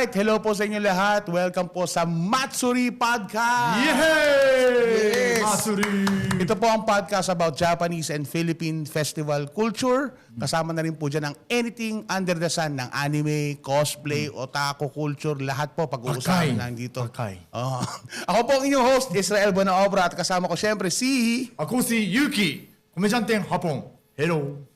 Alright, hello po sa inyo lahat. Welcome po sa Matsuri Podcast! Yehey! Yes! Matsuri! Ito po ang podcast about Japanese and Philippine festival culture. Kasama na rin po dyan ang anything under the sun ng anime, cosplay, otaku culture. Lahat po pag-uusapan lang dito. Akay. Oh. Ako po ang inyong host, Israel Bonaobra. At kasama ko syempre si... Ako si Yuki. Komediante Hapon. Hello.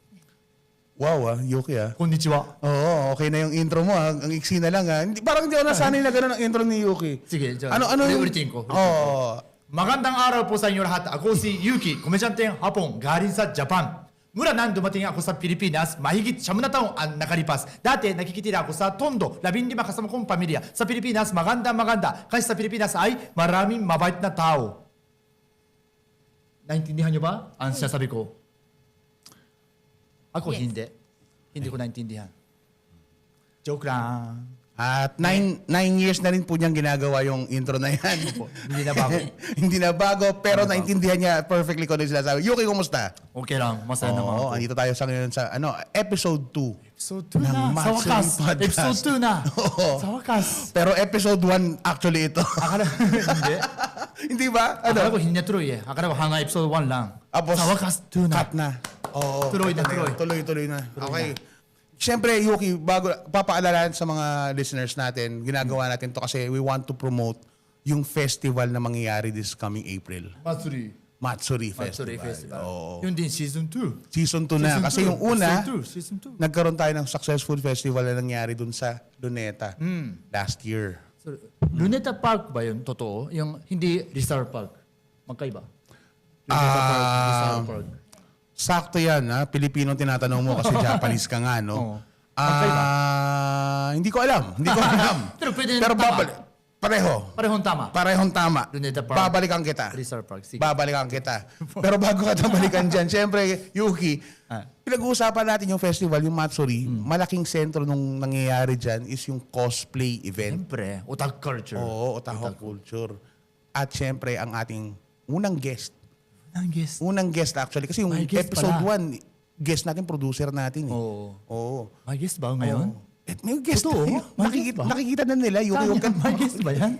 Wow, Yuki Konnichiwa. Oo, okay na yung intro mo Ang iksi na lang Hindi, parang hindi ako nasanay na gano'n ang intro ni Yuki. Sige, Ano yung... ulitin ko. Oo. Magandang araw po sa inyo lahat. Ako si Yuki, komedyante Hapon, galing sa Japan. Mula nang dumating ako sa Pilipinas, mahigit 7 na taong ang nakalipas. Dati, nakikitira ako sa Tondo, 15 kasama kong pamilya. Sa Pilipinas, maganda. Kasi sa Pilipinas ay maraming mabait na tao. Naintindihan niyo ba ang sinasabi ko? Ako Yes. hindi. Hindi ko naintindihan. Joke lang. At 9 years na rin po niyang ginagawa yung intro na yan. Hindi na bago. Hindi na bago, pero naintindihan niya perfectly kung ano yung sinasabi. Yuki, kumusta? Okay lang. Masaya naman ako. Oo, andito tayo sa ngayon sa episode 2. Episode 2 ng na. Sa Matsuri wakas. Podcast. Episode 2 na. Oo. Sa wakas. Pero episode 1 actually ito. Akala hindi. Hindi ba? Akala ko hindi na tuloy eh. Akala ko hanga episode 1 lang. Tapos, Sa wakas 2 na. cut na. Oo. Tuloy na, ito tuloy. Tuloy na. Okay. Siyempre, Yuki, bago papaalalahan sa mga listeners natin, ginagawa natin to kasi we want to promote yung festival na mangyayari this coming April. Matsuri. Matsuri Matsuri Festival. Festival. Oo. Yun din, season 2. Season 2 na. Season Kasi 2. yung una, Season 2. nagkaroon tayo ng successful festival na nangyari dun sa Luneta last year. So, Luneta Park ba yun? Totoo? Yung hindi Rizal Park? Magkaiba? Luneta Park, Rizal Park. Sakto yan, ha? Pilipino tinatanong mo kasi Japanese ka nga, no? Oo. Hindi ko alam. Pero pwede Pero tama. Parehong tama. Parehong tama. Luneta Park. Babalikan kita. Rizal Park. Sige. Babalikan kita. Pero bago ka balikan dyan, syempre, Yuki, pinag-uusapan natin yung festival, yung Matsuri. Malaking sentro nung nangyayari dyan is yung cosplay event. Siyempre, otaku culture. Oo, otaku culture. At syempre, ang ating unang guest. Nanggis. Unang guest actually. Kasi yung May guest episode pala. 1, guest natin, producer natin. Oo. Oo. May guest ba ngayon? May guest Totoo? tayo. May guest ba? Nakikita na nila. Yung May guest ba yan?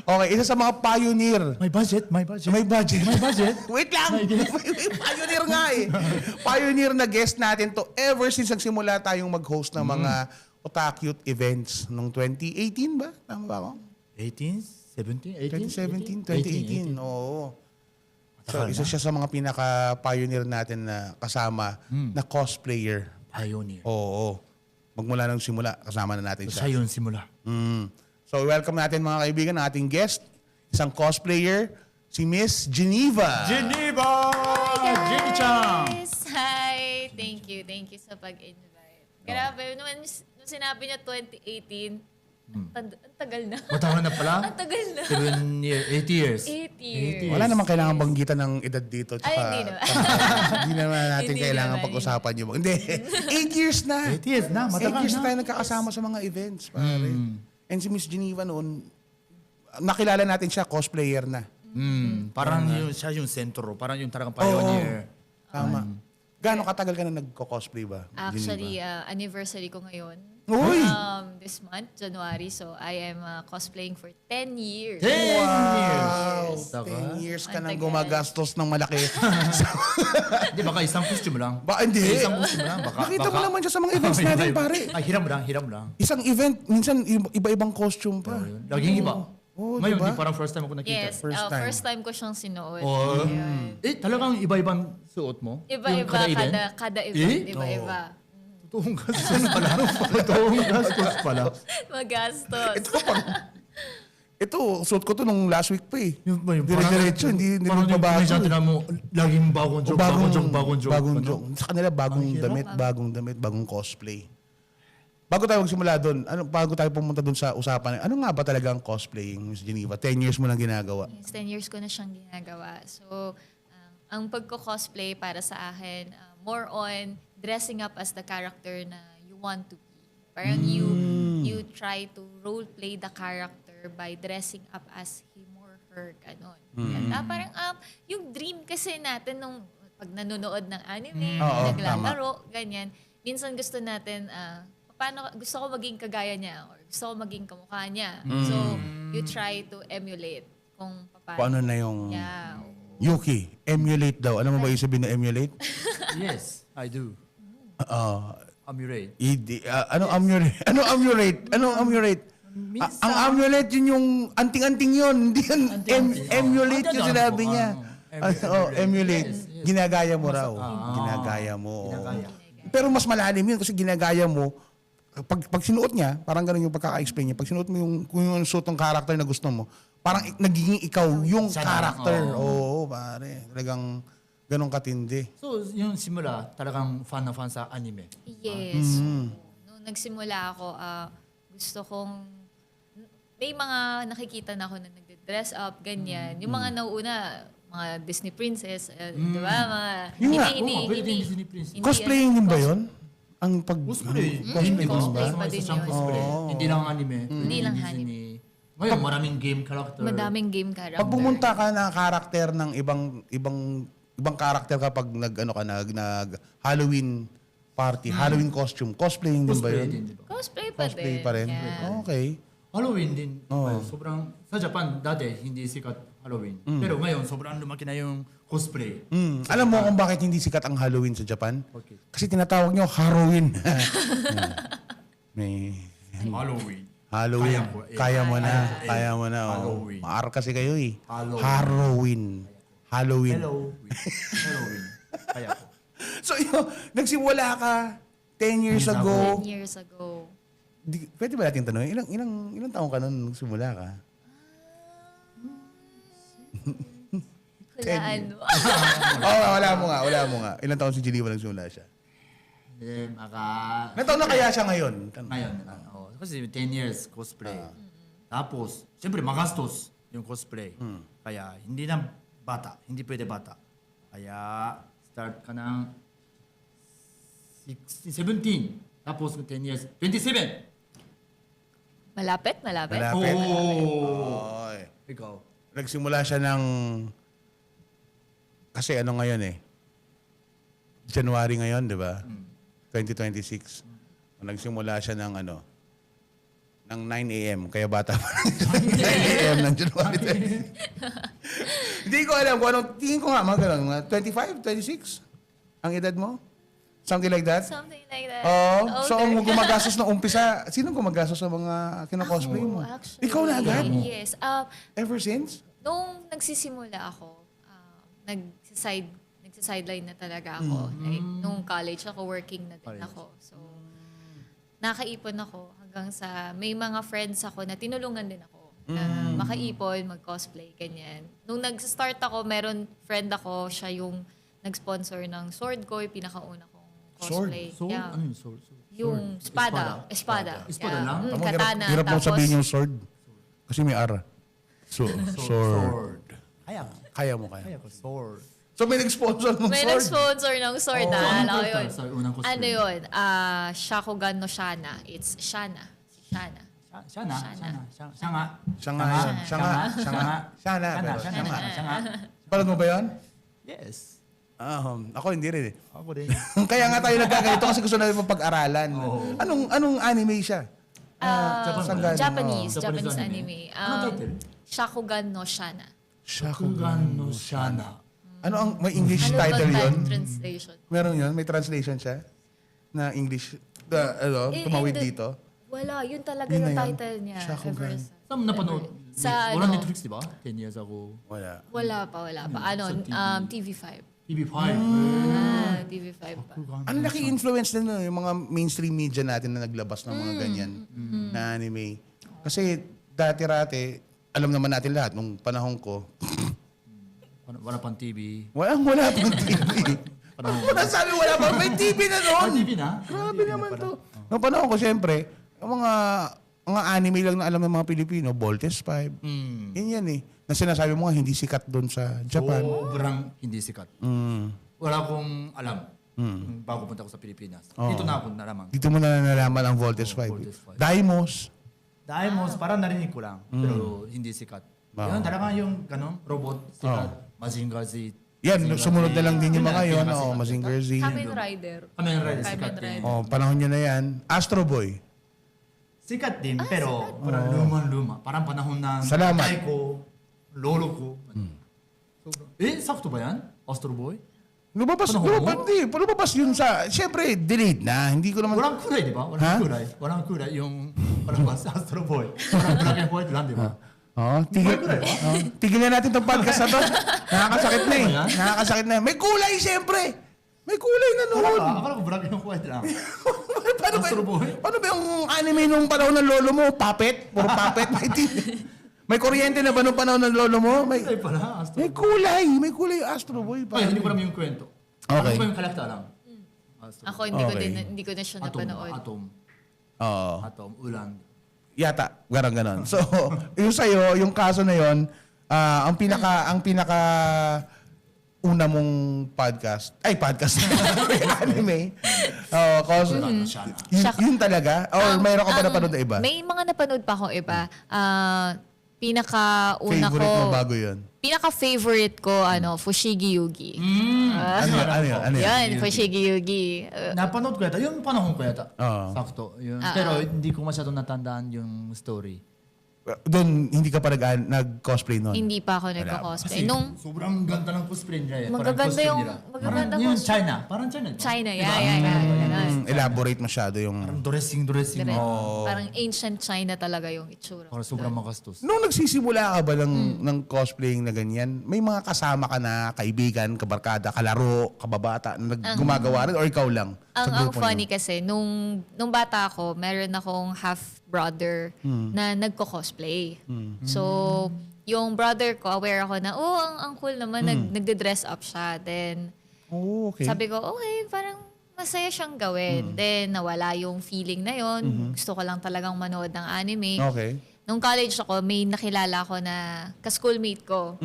Okay, isa sa mga pioneer. May budget? May budget? May budget. May budget? Wait lang! May guest. May pioneer nga eh. Pioneer na guest natin to ever since nagsimula tayong mag-host ng mga otaku events noong 2018 ba? Tama ba ako? 18? 17? 2017, 2018. Oo. So, isa siya sa mga pinaka-pioneer natin na kasama na cosplayer. Pioneer. Oo. Magmula nang simula, kasama na natin Siya siya. yun simula. So, welcome natin mga kaibigan ang ating guest, isang cosplayer, si Miss Geneva. Geneva! Jenny-chan! Yes! Hi! Thank you sa pag-invite. Grabe, nung sinabi niya 2018, ang tagal na. Matawa na pala? Ang tagal na. 8 years. 8 years. Wala naman kailangan banggitan ng edad dito. Ay, hindi naman. Hindi naman natin Hindi kailangan naman. pag-usapan yung... Hindi. 8 years na. 8 years na, 8 matagal years na na. tayo nagkakasama sa mga events. Pare. And si Miss Geneva noon, nakilala natin siya, cosplayer na. Parang yung, siya yung sentro. Parang yung talagang pioneer. Tama. Gaano katagal ka na nagko-cosplay ba? Actually, anniversary ko ngayon. Uy! This month, January. So, I am cosplaying for 10 years. 10 years! Wow! 10 years ka Ang nang tagal. gumagastos ng malaki. Di baka isang costume lang. Ba, hindi. Isang costume lang. Baka, Nakita mo naman siya sa mga events natin, pare. Ay, hiram lang. Isang event, minsan iba-ibang costume pa. Laging iba. Oo, Ngayon, diba? di parang first time ako nakita. Yes, First time. first time ko siyang sinuot. Oh. Ayun. Talagang iba-ibang suot mo? Iba-iba, Yung kada event? kada event, Eh? iba-iba. Totoong gastos pala. Totoong gastos pala. Magastos. Ito, suot ko to nung last week pa eh. Yung ba yung Dire-diretso, hindi magbabago. Parang mo, laging bagong joke. Bagong joke. Sa kanila, bagong damit, bagong cosplay. Bago tayo magsimula doon, bago tayo pumunta doon sa usapan, ano nga ba talaga ang cosplaying, Miss Geneva? 10 years mo nang ginagawa. Yes, 10 years ko na siyang ginagawa. So, ang pagko-cosplay para sa akin, more on dressing up as the character na you want to be. Parang you try to role-play the character by dressing up as him or her, ganon. At parang yung dream kasi natin nung pag nanonood ng anime, Oo, naglalaro, ganyan, minsan gusto natin paano, gusto ko maging kagaya niya or gusto ko maging kamukha niya. So, you try to emulate kung paano. Kung ano na yung... Yeah. Yuki, emulate daw. Alam mo ba yung sabihin na emulate? Yes, I do. Amulate. Ano emulate? Ano emulate? Ano emulate? Ang emulate yun yung anting-anting yun. Hindi yun. Emulate yung sinabi niya. Emulate. Ginagaya mo raw. Ginagaya mo. Pero mas malalim yun kasi ginagaya mo. Pag sinuot niya, parang ganun yung pagkaka-explain niya. Pag sinuot mo kung yung suot ng character na gusto mo, parang nagiging ikaw yung character. Oo, pare. Talagang ganun katindi. So, yung simula, talagang fan na fan sa anime. Yes. Nung nagsimula ako, gusto kong... May mga nakikita na ako na nagde-dress up, ganyan. Yung mga nauuna, mga Disney princess, di ba? Mga... Yun nga. Disney Princess. Cosplaying din ba yun? Ang pag... Cosplay. Cosplay din Cosplay ba? pa din Isang yun. cosplay. Hindi lang anime. Hindi lang Disney. anime. Ngayon, maraming game character. Madaming game character. Pag pumunta ka na karakter ng ibang karakter kapag nag Halloween party, Halloween costume, cosplaying din ba Cosplay yun? din, di ba? Cosplay pa Cosplay din. pa rin. Yeah. Okay. Halloween din. Sobrang, sa Japan, dati hindi sikat Halloween. Pero ngayon, sobrang lumaki na yung cosplay. Alam mo kung bakit hindi sikat ang Halloween sa Japan? Okay. Kasi tinatawag nyo Halloween. May Halloween. Halloween. Kaya ko, Kaya mo na. Oh. Halloween. Maar kasi kayo eh. Halloween. Halloween. Halloween. Kaya ko. So yun, nagsimula ka 10 years ago. 10 years ago. Pwede ba natin tanongin? Ilang taong ka nun nagsimula ka? Hulaan mo. Wala mo nga. Ilang taon si Geneva nagsimula siya? Ilang taon na kaya siya ngayon? Ngayon. Kasi 10 years cosplay. Tapos, siyempre magastos yung cosplay. Kaya hindi na bata. Hindi pwede bata. Kaya start ka ng 17. Tapos 10 years. 27! Malapit. Malapit. Oh. Oy. Ikaw. Nagsimula siya ng... Kasi ano ngayon eh? January ngayon, di ba? 2026. Nagsimula siya ng ng 9 a.m. Kaya bata pa. 9 a.m. ng January 26. Hindi ko alam kung anong... Tingin ko nga, mga ganun. Mga 25, 26? Ang edad mo? Something like that? Something like that. Oo. So, ang Older. gumagastos ng umpisa, sino gumagastos sa mga kino-cosplay mo? Actually, Ikaw na agad? Yes. Ever since? Nung nagsisimula ako, nagsisideline na talaga ako. Like, nung college ako, working na din ako. So, nakaipon ako hanggang sa may mga friends ako na tinulungan din ako na makaipon, mag-cosplay, ganyan. Nung nag-start ako, meron friend ako, siya yung nag-sponsor ng sword ko, yung pinakauna kong cosplay. Sword? Yeah. Ano yung sword? Yung espada. Espada Yeah. lang? Katana. Hirap mo Tapos, sabihin yung sword. Kasi may ara. Sword. Kaya. Kaya mo, kaya. Kaya ko. Sword. So may nag-sponsor ng may sword? nag-sponsor ng sword. Oh, Alam ko ano yun. sa unang cosplay? Ano yun? Shakugan no Shana. It's Shana. Si Shana. Siya nga. Parang mo ba yun? Yes. Ako hindi rin eh. Ako din. Kaya nga tayo nagkaganito kasi gusto namin pag-aralan. Oo. Anong anime siya? Japanese Japanese anime. Anong title? Shakugan no Shana. Shakugan no Shana. Ano ang may English Ano title ba yun? translation? Meron yun? May translation siya? Na English? Tumawid dito? Wala, yun talaga Yun na yung yun. title niya. Shakugan. Ever Saan napanood? Sa Walang ano? Netflix, di ba? 10 years ago. Wala. Wala pa. Ano, Sa TV5. TV5. TV5 pa. Ang laki influence din yung mga mainstream media natin na naglabas ng mga ganyan na anime. Kasi dati-rati, alam naman natin lahat, nung panahon ko, Wala pang TV. wala pang TV. Wala sabi, wala pang may TV na noon. TV na? Grabe naman to. Nung panahon ko, siyempre, yung mga anime lang na alam ng mga Pilipino, Voltes 5. Yan eh. Na sinasabi mo nga, hindi sikat doon sa Japan. Sobrang hindi sikat. Wala akong alam. Bago punta ko sa Pilipinas. Dito na ako nalaman. Dito mo na nalaman ang Voltes 5. Voltes 5. Daimos. Daimos, parang narinig ko lang. Pero hindi sikat. Yun, talaga yung robot, sikat. Mazinger Z. Yan, sumunod na lang din yung mga yun. Pinakasikat. Mazinger Z. Kamen Rider. Kamen Rider Kamen sikat din. Rider. Panahon nyo na yan. Astro Boy. Sikat din, pero parang luma. Parang panahon ng Salamat. tatay ko, lolo ko. Sakto ba yan? Astro Boy? Lumabas yun sa, siyempre, delete na. Hindi ko naman, Walang kulay, di ba? Ha? Walang kulay yung palabas, Astro Boy. Parang black and white lang, di ba? tigil na natin tong podcast na to. Nakakasakit na eh. Ano ba yan? Nakakasakit na. May kulay, siyempre. May kulay na noon. Akala ko black and white lang. paano, Astro Boy? paano ba yung anime nung panahon ng lolo mo? Puppet? Puro puppet? May kuryente na ba nung panahon ng lolo mo? Ay pala, Astro May Boy. kulay. May kulay yung Astro Boy. Ay, hindi ko alam yung kwento. Okay. Ano ba yung karakter lang? Astro Ako Okay. hindi ko na siya napanood. Oo. Atom, ulan. Yata, ganon. So, yung sa'yo, yung kaso na yon, ang pinaka una mong podcast, anime. Cause, yun talaga? Or mayroon ka pa napanood na iba? May mga napanood pa akong iba. Pinaka-una ko, Favorite mo bago yun? pinaka-favorite ko, Fushigi Yugi. Ano yun? Yan, Fushigi Yugi. Napanood ko yata. Yung panahon ko yata. Oo. Sakto. Yun. Pero hindi ko masyadong natandaan yung story. Doon, hindi ka pa nag-cosplay noon? Hindi pa ako nagko-cosplay. Nung sobrang ganda ng cosplay nila. Magaganda yung- magaganda Parang yung cosplay. China. Parang China. Diba? China, ganun. Elaborate masyado yung... Parang dressing. Direct. Parang ancient China talaga yung itsura. Parang sobrang makastos. Nung nagsisimula ka ba ng cosplaying na ganyan, may mga kasama ka na kaibigan, kabarkada, kalaro, kababata na gumagawa rin or ikaw lang? Ang funny kasi, nung bata ako, meron akong half-brother na nagko-cosplay. So, yung brother ko, aware ako na, ang cool naman, nagde-dress up siya. Then, Okay. sabi ko, okay, parang masaya siyang gawin. Then, nawala yung feeling na yon. Gusto ko lang talagang manood ng anime. Okay. Nung college ako, may nakilala ko na ka-schoolmate ko.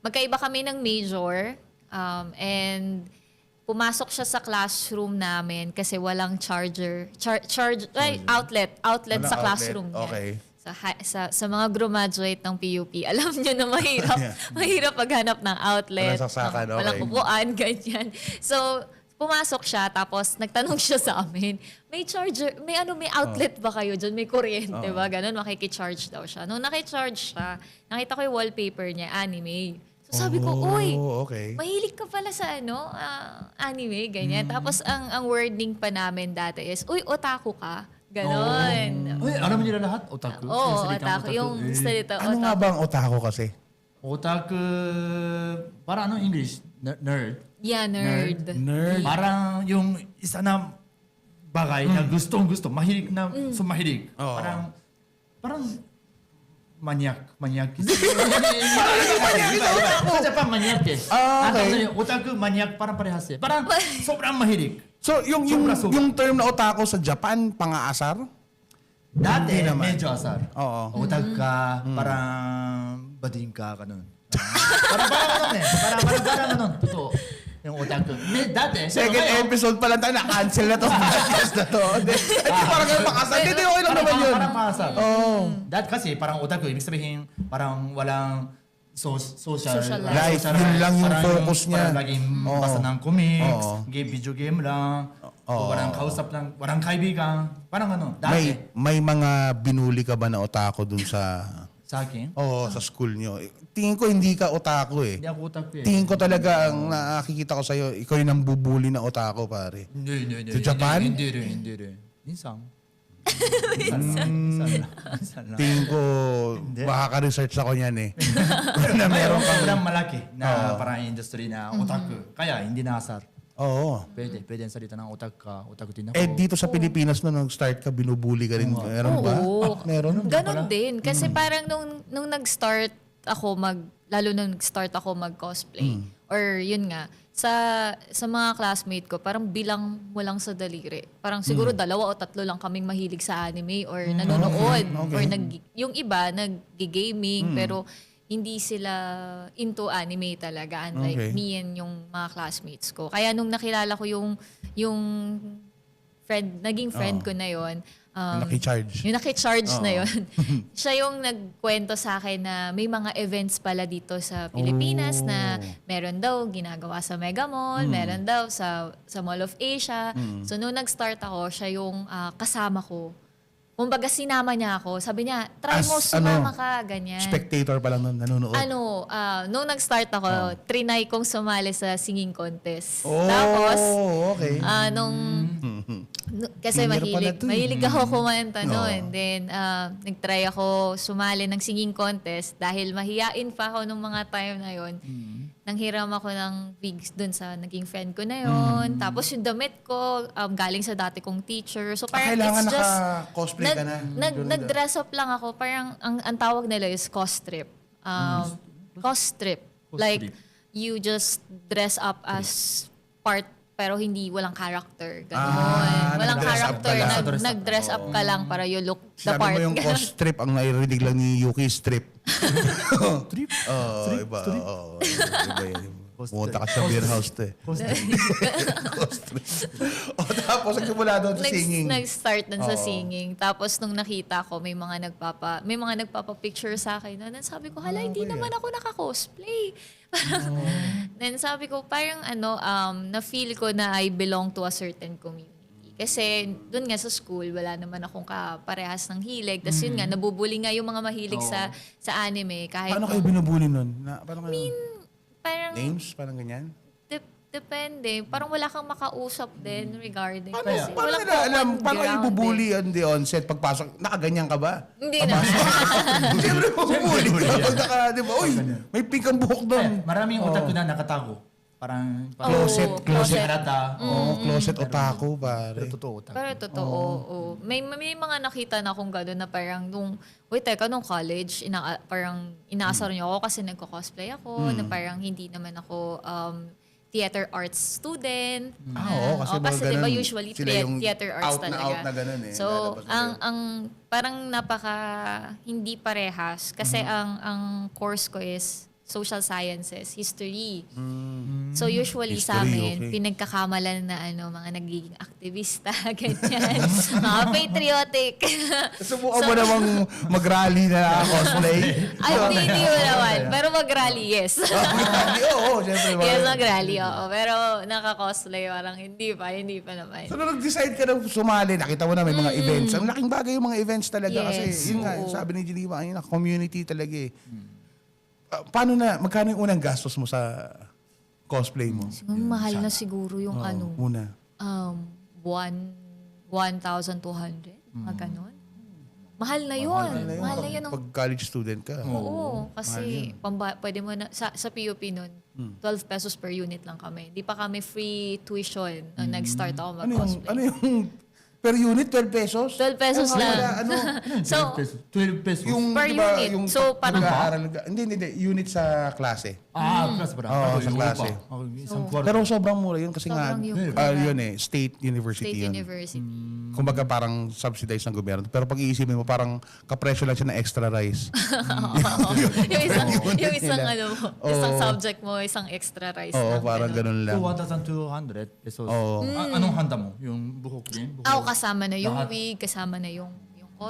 Magkaiba kami ng major. And pumasok siya sa classroom namin kasi walang charger. Outlet Walang sa outlet, classroom niya. okay. Sa mga graduate ng PUP, alam niyo na mahirap. Mahirap maghanap ng outlet. Walang saksakan, okay. Walang upuan, ganyan. So, pumasok siya, tapos nagtanong siya sa amin, may charger, may outlet ba kayo dyan? May kuryente ba? Ganon, makikicharge daw siya. Nung nakicharge siya, nakita ko yung wallpaper niya, anime. So sabi ko, uy, okay. mahilig ka pala sa anime, ganyan. Tapos ang wording pa namin dati is, uy, otaku ka. Ganon. Uy, alam mo nila lahat? Otaku? Oo, Sinasalitang otaku. Yung salita, Ano nga otaku. ba ang otaku kasi? Otaku, parang English? Nerd? Yeah, nerd. Nerd. Parang yung isa na bagay na gustong-gusto, mahilig na sumahilig. Oo. Parang maniak. Sa Japan, maniak eh. Okay. Otaku, maniak, parang parehas eh. Parang sobrang mahilig. So, yung Sobra. term na otaku sa Japan, pang-aasar? Dati, Hindi naman. medyo asar. Oo. Otaku ka, parang bading ka, ganun. Parang ganun eh. Parang ganun. Totoo. Yung otaku. Dati. Second episode pa lang tayo, na-cancel na to. Podcast na to. Parang ganun pang-asar. Hindi, okay lang naman yun. Parang pasar. Oo. Dati kasi parang otaku, ibig sabihin parang walang social Life. Yun lang yung parang focus niya. Parang laging Oo. basa ng comics, Oo. video game lang, Oo. walang kausap lang, walang kaibigan. Parang ano, dati May mga binuli ka ba na otaku dun sa... sa akin, sa school nyo? Tingin ko hindi ka otaku eh. hindi ako otaku eh. Tingin ko talaga ang nakikita ko sa'yo, ikaw yung nambubuli na otaku, pare. Hindi. Sa Japan? Hindi rin. Minsan. Tingin ko, makaka-research ako niyan eh. Na meron kang... Sobrang malaki na parang industry na otaku. Kaya hindi nakasar. Oo. Pwede ang salita ng otaku din ako. Eh, dito sa Pilipinas na nag-start ka, binubuli ka rin. Meron ba? Oo. Meron? Ganon din. Kasi parang nung nag-start ako lalo nung nag-start ako mag-cosplay, or yun nga, sa mga classmate ko, parang bilang mo lang sa daliri. Parang siguro 2 o 3 lang kaming mahilig sa anime or nanonood. Okay. Or yung iba, nag-gaming, pero hindi sila into anime talaga. Unlike Okay. me and yung mga classmates ko. Kaya nung nakilala ko yung naging friend ko na yon, Naki-charge. Yung naki-charge na yun. Siya yung nagkwento sa akin na may mga events pala dito sa Pilipinas na meron daw ginagawa sa Mega Mall, meron daw sa Mall of Asia. So nung nag-start ako, siya yung kasama ko. Kumbaga sinama niya ako. Sabi niya, try mo, sumama ka, ganyan. Spectator pa lang nun, nanonood. Nung nag-start ako, trinay kong sumali sa singing contest. Oh, Tapos, okay. kasi Singer pala to eh. mahilig ako kumanta noon. Then, nag-try ako sumali ng singing contest dahil mahiyain pa ako nung mga time na yon. Nanghiram ako ng wigs dun sa naging friend ko na yon. Tapos yung damit ko, galing sa dati kong teacher. So parang kailangan it's just, naka-cosplay ka na. nag-dress up lang ako. Parang ang tawag nila is costrip. Costrip. Like, you just dress up as part pero walang character. Ganon. Walang nag-dress up character. ka lang. Nag-dress up ka lang para you look the Sinabi part. mo yung costrip, ang nairinig lang ni Yuki, strip. Strip? Oo, iba. Oo, iba yun. Pumunta ka sa beer house to eh. Tapos nagsimula doon sa singing. Nag-start dun sa singing. Tapos nung nakita ko, may mga nagpapa-picture sa akin. Then sabi ko, hala, hindi naman ako naka-cosplay. Then sabi ko, parang na-feel ko na I belong to a certain community. Kasi doon nga sa school, wala naman akong kaparehas ng hilig. Tapos yun nga, nabubuli nga yung mga mahilig sa anime. Kahit Paano kayo binubuli nun? Paano kayo? parang Names? Parang ganyan? depende. Parang wala kang makausap din regarding. Paano, Kasi paano walang nila alam? common Paano kayo ground bubuli on the onset? Pagpasok, nakaganyan ka ba? Hindi na. Siyempre mabubuli ka. Pag naka, di ba? Uy, may pink ang buhok doon. Maraming otaku na nakatago. Parang Closet. harata. Oo, closet otaku, pare. Pero totoo otaku. Pero totoo, oo. May mga nakita na akong gano'n na parang nung college, parang inaasar niyo ako kasi nagko-cosplay ako, na parang hindi naman ako theater arts student. Oo, kasi mga kasi ganun. diba usually Sila yung theater arts out na talaga. out na ganun eh. So, Lalabas na ang parang hindi parehas kasi ang course ko is social sciences, history. So usually sa History, amin, okay. pinagkakamalan na mga nagiging aktivista, ganyan. Mga patriotic. Subukan mo namang mag-rally na cosplay. Ay, hindi mo naman. Pero mag-rally, yes. Mag-rally, oo, syempre. Yes, mag-rally, oo. Pero naka-cosplay, parang hindi pa naman. So, nung nag-decide ka na sumali, nakita mo na may mga events. Ang laking bagay yung mga events talaga. Yes, Kasi yun nga, oo. sabi ni Geneva, ayun, community talaga eh. Magkano yung unang gastos mo sa cosplay mo? Siguro mahal na siguro yung Una. 1,200, mga ganon. Mahal na yun. Mahal na yun. Pag college student ka. Oo, kasi pwede mo na, sa PUP nun, 12 pesos per unit lang kami. Di pa kami free tuition nung nag-start ako mag-cosplay. Ano yung per unit, 12 pesos? 12 pesos Ay, lang. wala, ano? So, 12 pesos. Yung, Per diba, unit. Yung So, parang- pag-aaral, hindi, unit sa klase. Klase pa Oo, sa klase. Isang kwarto. Pero sobrang mura yun kasi nga, Sobrang yung yun eh, state university State yun. University. Kumbaga parang subsidized ng gobyerno. Pero pag iisipin mo, parang kapresyo lang siya ng extra rice. yung isang nila. isang subject mo, isang extra rice. Oo, lang, parang ganun lang. 1,200 pesos. Oo. Anong handa mo? Yung buhok din? Ako kasama na yung Lahat. wig, kasama na yung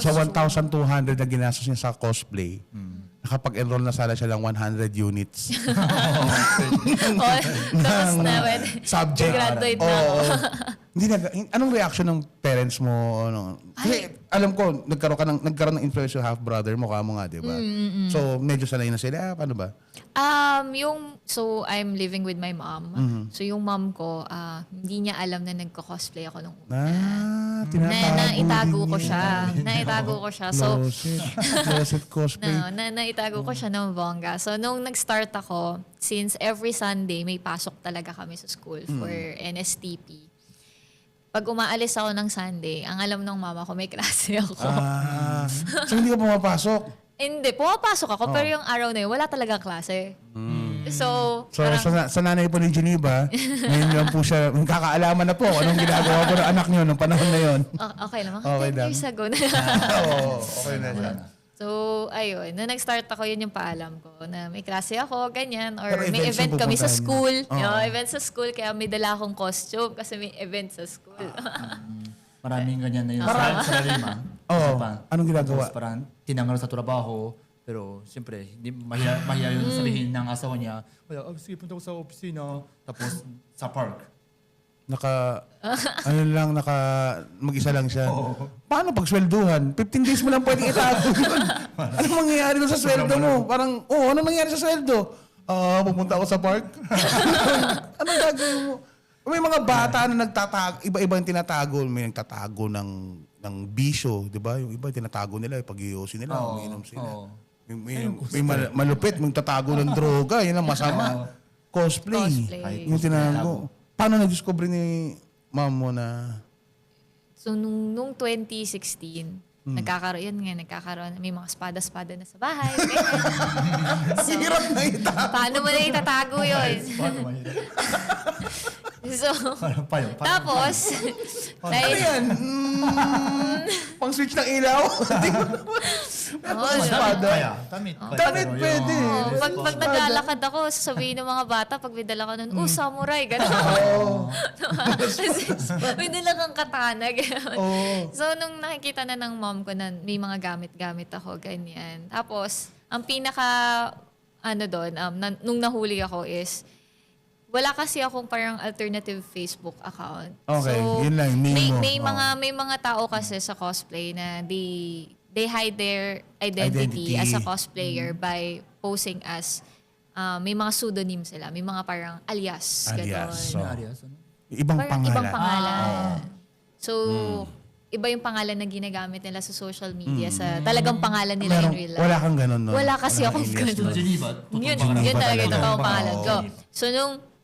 Sa costume. 1,200 na ginastos niya sa cosplay, nakapag-enroll na sana siya lang 100 units. Tapos na, Subject. graduate na Oo. ako. Anong reaction ng parents mo? Ano? Kasi alam ko, nagkaroon ng influence yung half-brother mo, kamo nga, di ba? So, medyo sanay na sila. Paano ba? So, I'm living with my mom. So, yung mom ko, hindi niya alam na nagko-cosplay ako nung naitago ko siya. Naitago ko siya. So, Closet cosplay. naitago ko siya ng bongga. So, nung nag-start ako, since every Sunday, may pasok talaga kami sa school for NSTP. Pag umaalis ako ng Sunday, ang alam ng mama ko, may klase ako. So, hindi ka pumapasok? Hindi, pumapasok ako, pero yung araw na yun, wala talagang klase. So, parang, sa nanay po ni Geneva, ngayon lang po siya, kakaalaman na po kung anong ginagawa po ng anak niyo nung panahon na yon. okay lang. Okay 10 lang. years ago na. Oo, okay na siya. So, ayun. Na nag-start ako, yun yung paalam ko. Na may klase ako, ganyan. Or Pero may events event yung kami sa pupuntahan school. niyo. Oo. Event sa school, kaya may dala akong costume kasi may event sa school. Maraming ganyan na yung salaryman. Oo. Japan. Anong ginagawa? Tapos parang tinanggal sa trabaho. Pero siyempre, hindi mahiya yung sabihin ng asawa niya, sige, punta ko sa opisina. Tapos sa park. Mag-isa lang siya. Paano pag swelduhan? 15 days mo lang pwedeng itago yun. Anong mangyayari doon sa sweldo mo? Parang, anong mangyayari sa sweldo? Pupunta ako sa park. Anong gagawin mo? May mga bata na nagtatago, iba-iba yung tinatago. May nagtatago ng bisyo, di ba? Yung iba tinatago nila, pag-iusin nila, umiinom sila. May malupit, may tatago ng droga, yun ang masama. Cosplay. Yung tinago. Paano na-discover ni ma'am mo na... So, nung 2016, nagkakaroon, may mga espada-espada na sa bahay. So, Hirap na itago. paano mo na itatago yun? So, tapos, Ano dahil, yan? Pang switch ng ilaw? Espada. Damit pwede. pag naglalakad ako, sasabihin ng mga bata, pag may dala ka nun, samurai, gano'n. May dala kang katana, gano'n. So, nung nakikita na ng mom ko na may mga gamit-gamit ako, ganyan. Tapos, ang pinaka, nung nahuli ako is, wala kasi akong parang alternative Facebook account. Okay, so, yun lang, name mo. may mga tao kasi sa cosplay na they hide their identity as a cosplayer by posing as may mga pseudonym sila, may mga parang alias. Alias. Ganon. So, ibang Parang pangalan. ibang pangalan. So, iba yung pangalan na ginagamit nila sa social media sa talagang pangalan nila in real life. Wala kang ganun nun? Wala kasi akong alias ganun. nun? Geneva. Yun talaga yung totoong pangalan ko. Oo. So,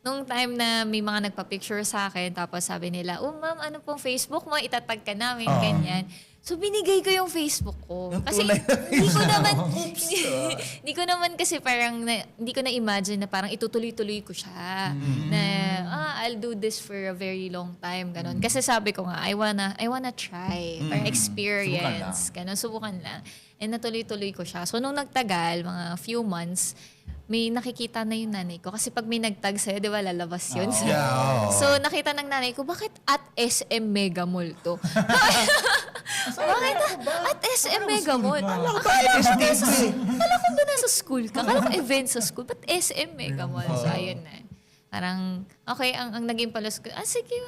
nung time na may mga nagpa-picture sa akin, tapos sabi nila, ma'am, ano pong Facebook mo? Itatag ka namin, ganyan. So, binigay ko yung Facebook ko. Kasi hindi ko naman, hindi ko naman kasi parang, hindi ko na-imagine na parang itutuloy-tuloy ko siya. Na, I'll do this for a very long time, ganon. Kasi sabi ko nga, I wanna try, parang experience, ganon, subukan lang. And natuloy-tuloy ko siya. So, nung nagtagal, mga few months, may nakikita na yung nanay ko. Kasi pag may nagtag sa'yo, di ba, lalabas yun. So, nakita ng nanay ko, bakit at SM Mega Mall to? Bakit at SM Mega Mall? Akala ko ba nasa school ka? Akala ko event sa school. Ba't SM Mega Mall? So, ayun na. Parang, okay, ang naging palos ko, sige,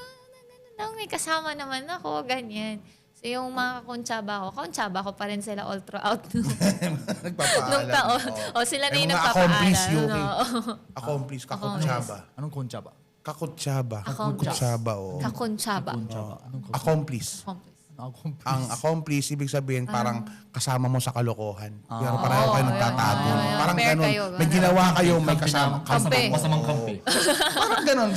may kasama naman ako, ganyan. So, yung mga kakuntsaba ko pa rin sila all throughout Nagpapaalam. nung taon. Sila na yung accomplice nagpapaalam. Yuki. Accomplice, kakuntsaba. Anong kontsaba? Kakuntsaba. Accomplice. Kakuntsaba, oo. Kakuntsaba. Accomplice. Ang accomplice, ibig sabihin parang kasama mo sa kalokohan. Pero pareho kayo nagtatago. Parang Pair ganun. kayo, May ginawa kayo, may kasama. Kampe. Masamang kampe. Parang ganun.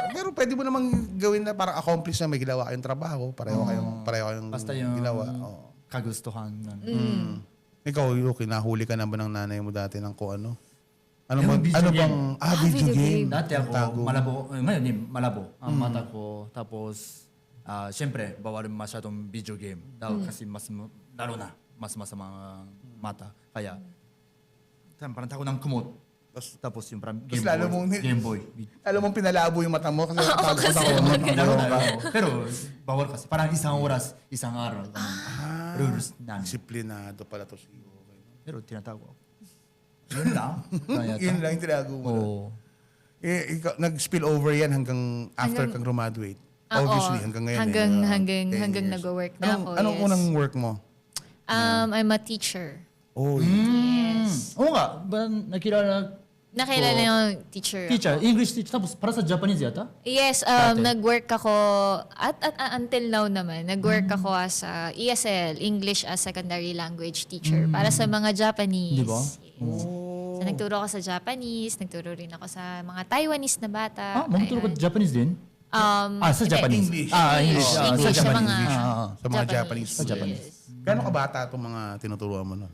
Pero pwede mo namang gawin na parang accomplice na may ginawa kayong trabaho. Pareho kayong Basta yung ginawa. Oo. kagustuhan. Ikaw, Yuki, nahuli ka na ba ng nanay mo dati ng kung ano? Ano Yung video game. Video game. Dati ako, Tago. malabo. Ngayon, malabo ang mata ko. Tapos, siyempre, bawal masyadong video game. Dahil kasi lalo na, mas masamang mata. Kaya, parang tako ng kumot. Tapos yung parang Tapos lalo Game Boy. Alam mong pinalabo yung mata mo kasi nakatagos ako. Lalo na. Pero, bawal kasi. Parang isang oras, isang araw. Rules namin. Disiplinado pala to si Yuki. Pero tinatago ako. Yun lang. Yun lang yung tinago mo. Oo. Ikaw, nag-spill over yan hanggang after kang graduate. Obviously, hanggang ngayon. Hanggang 10 years. nag-work na ako. Anong yes. unang work mo? I'm a teacher. Oh, Yes. Oo nga. Ba, nakilala Nakilala yung teacher. teacher, English teacher. Tapos para sa Japanese yata? Yes, nag-work ako, at until now naman, nag-work ako as a ESL, English as Secondary Language Teacher, para sa mga Japanese. Di ba? Yes. So, nagturo ako sa Japanese, nagturo rin ako sa mga Taiwanese na bata. Magturo ka Japanese din? Sa hindi, Japanese. English. English. Sa English sa Japanese. mga Sa mga Japanese. Sa Japanese. Yes. Gano'ng kabata itong mga tinuturuan mo nun?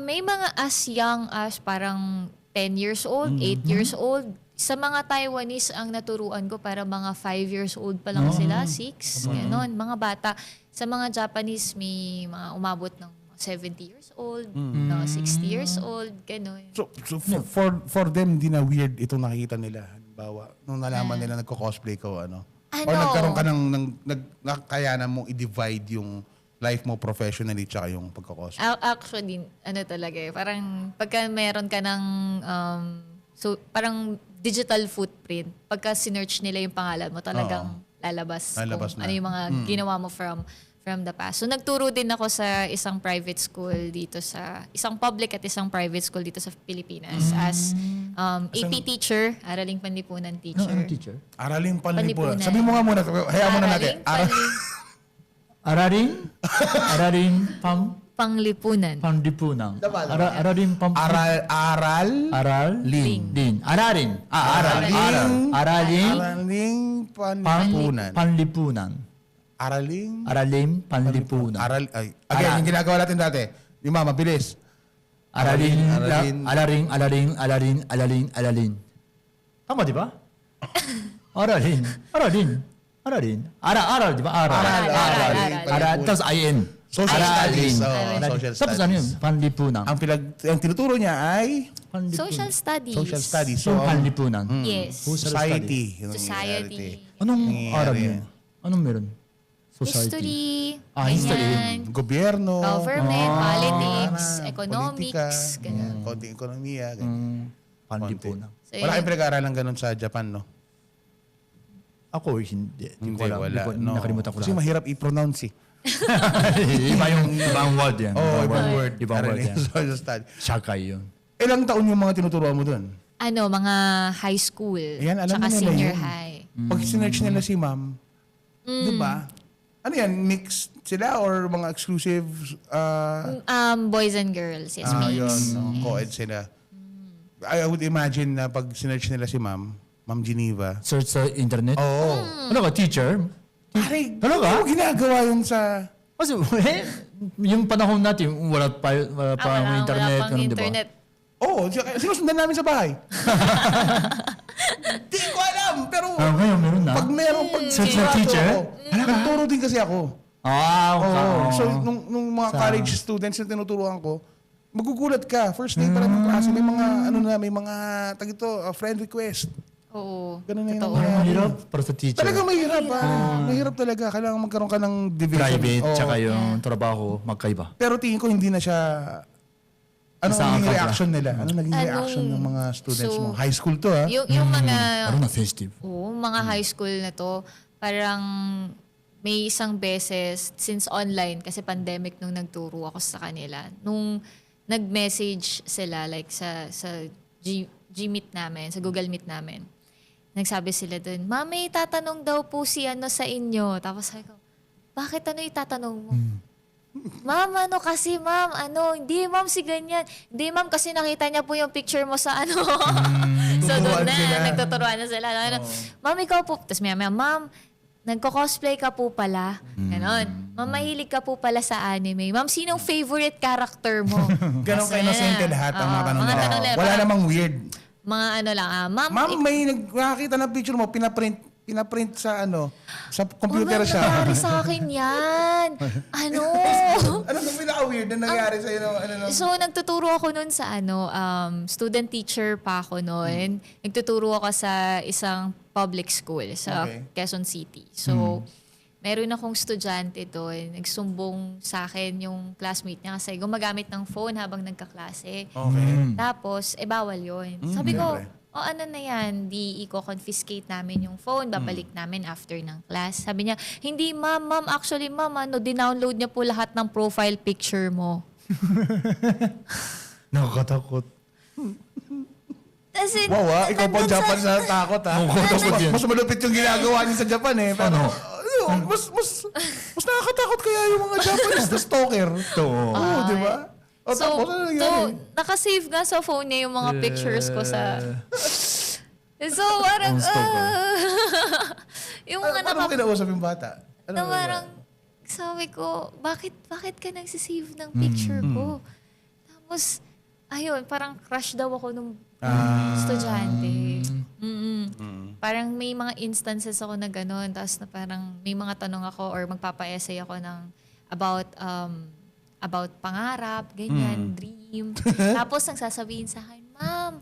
May mga as young as parang 10 years old, 8 years old. Sa mga Taiwanese, ang naturuan ko para mga 5 years old pa lang sila, 6, gano'n, mga bata. Sa mga Japanese, may mga umabot ng 70 years old, 60 years old, gano'n. So for them, hindi na weird itong nakikita nila. Halimbawa, nung nalaman nila nagko-cosplay ko, ano? Ano? O nagkaroon ka nagkakayanan mong i-divide yung life mo professionally tsaka yung pagkakosplay? Actually, ano talaga eh, parang pagka meron ka ng, so parang digital footprint, pagka sinearch nila yung pangalan mo, talagang lalabas Lalabas kung na. ano yung mga ginawa mo from the past. So nagturo din ako sa isang private school dito isang public at isang private school dito sa Pilipinas as AP teacher, araling panlipunan teacher. Ano teacher? Araling panlipunan. Panlipunan. Sabi mo nga muna, hayaan mo na natin. Araring Panglipunan. panlipunan. Araring Araling Araring panlipunan. panlipunan. Araling Araling panlipunan. Again, yung ginagawa natin dati. Yung mama, bilis. Araring. Tama, di ba? Araring. Aral, di ba? Aral. Aral. Tapos IN. Social Araling. studies. Araling. Social Tapos ano yun? studies. Panlipunan. Ang tinuturo niya ay Social studies. social studies. So, panlipunan. Yes. Society. Yung Society. Anong Nangyayari aral yan. yun? Anong meron? Society. History. History. Ganyan. Gobyerno. Government, politics, politika, economics, ganyan. konting ekonomiya. Ganyan. Panlipunan. So, Wala yun. kayong pinag-aaralan ganun sa Japan, no? Ako, hindi. Hindi, ko alam. wala. No. Nakalimutan ko Kasi lahat. mahirap i-pronounce eh. ibang word yan. Ibang word. Ibang word yan. Social studies. Shakay yun. Ilang taon yung mga tinuturuan mo dun? Ano, mga high school. Ayan, alam tsaka mo nila senior yun. high. Pag sinearch nila si ma'am, di ba? Ano yan? Mixed sila or mga exclusive? Boys and girls. Yes, Yun, mix. no? Co-ed sila. I would imagine na pag sinearch nila si Ma'am Geneva. Search sa internet? Oo. Ano ka, teacher? Pare, Talaga? ano ginagawa yun sa... Kasi, yung panahon natin, wala pa Wala internet. pang ganun, di ba? internet. Oo, sinusundan namin sa bahay. Di ko alam, pero Ngayon, meron na. pag meron Search ng teacher? Nagturo din kasi ako. Oo. So, nung mga college students na tinuturuan ko, magugulat ka. First day pa lang ng klase, may mga, may mga, friend request. Oo. Ganun na yun. Totoo. Parang mahirap para sa teacher. Talaga mahirap, mahirap talaga. Kailangan magkaroon ka ng division. Private, Oo. tsaka yung trabaho, magkaiba. Pero tingin ko hindi na siya... Ano Sa naging angka ka? reaction nila? Ano naging reaction ng mga students mo? High school to, ha? Yung mga, Parang na festive. mga high school na to, parang may isang beses, since online, kasi pandemic nung nagturo ako sa kanila, nung nag-message sila, like sa G-Meet namin, sa Google Meet namin, nagsabi sila dun, Ma'am, may tatanong daw po si ano sa inyo. Tapos sabi ko, bakit ano itatanong mo? Ma'am, ano kasi, ma'am, hindi, ma'am, si ganyan. Hindi, ma'am, kasi nakita niya po yung picture mo sa ano. So, doon na, sila. nagtuturuan na sila. Ma'am, ikaw po, tapos maya, ma'am, nagko-cosplay ka po pala. Ganon. Ma'am, mahilig ka po pala sa anime. Ma'am, sinong favorite character mo? Ganon Kasi, ka-innocente lahat ang mga tanong mga nila. tanong nila. Wala Parang namang weird. Mga ano lang, ma'am, Ma'am, may nakakita na picture mo, pinaprint sa sa computer siya. nangyari sa akin yan. Ano? Ano yung pinaka-weird na nangyari sa'yo? So, nagtuturo ako nun sa student teacher pa ako nun. Nagtuturo ako sa isang public school sa Okay. Quezon City. So, meron akong estudyante doon. Nagsumbong sa akin yung classmate niya kasi gumagamit ng phone habang nagkaklase. Okay. Tapos, bawal yun. Sabi ko, Siyempre. ano na yan, di i-confiscate namin yung phone, babalik namin after ng class. Sabi niya, hindi ma'am, actually ma'am, dinownload niya po lahat ng profile picture mo. Nakakatakot. As in, Wow, ikaw pa Japan na takot, ha? Nakakatakot yan. Mas malupit yung ginagawa niya sa Japan, eh. Pero, Ano? mas nakakatakot kaya yung mga Japanese na stalker. Oo, di ba? O, tapos, ano nangyari? nakasave nga sa phone niya yung mga pictures ko sa... So, parang, yung mga Paano mo kinausap yung bata? Ano na nangyari? parang, sabi ko, bakit ka nagsisave ng picture ko? Tapos, ayun, parang crush daw ako nung estudyante. Parang may mga instances ako na gano'n, tapos na parang may mga tanong ako or magpapa-essay ako ng about pangarap, ganyan, dream. Tapos ang sasabihin sa akin, Ma'am,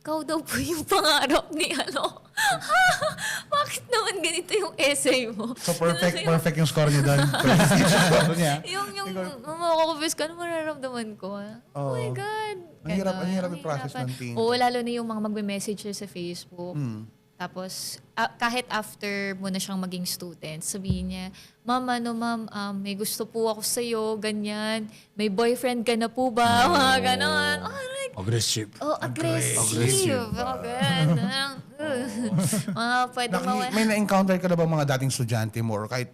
ikaw daw po yung pangarap ni ano. Bakit naman ganito yung essay mo? So perfect yung score niya doon. Perfect yung score niya. yung mako-confess ka, ano mararamdaman ko? Oh my God. Ang hirap Ganon. i-process ng teen. Oo, lalo na yung mga magme-message sa Facebook. Tapos, kahit after mo na siyang maging student, sabihin niya, Ma'am, may gusto po ako sa'yo, ganyan. May boyfriend ka na po ba? Mga ganon. Oh, like, Aggressive. aggressive. Oh, ganun. Mga pwede May na-encounter ka na ba mga dating estudyante mo or kahit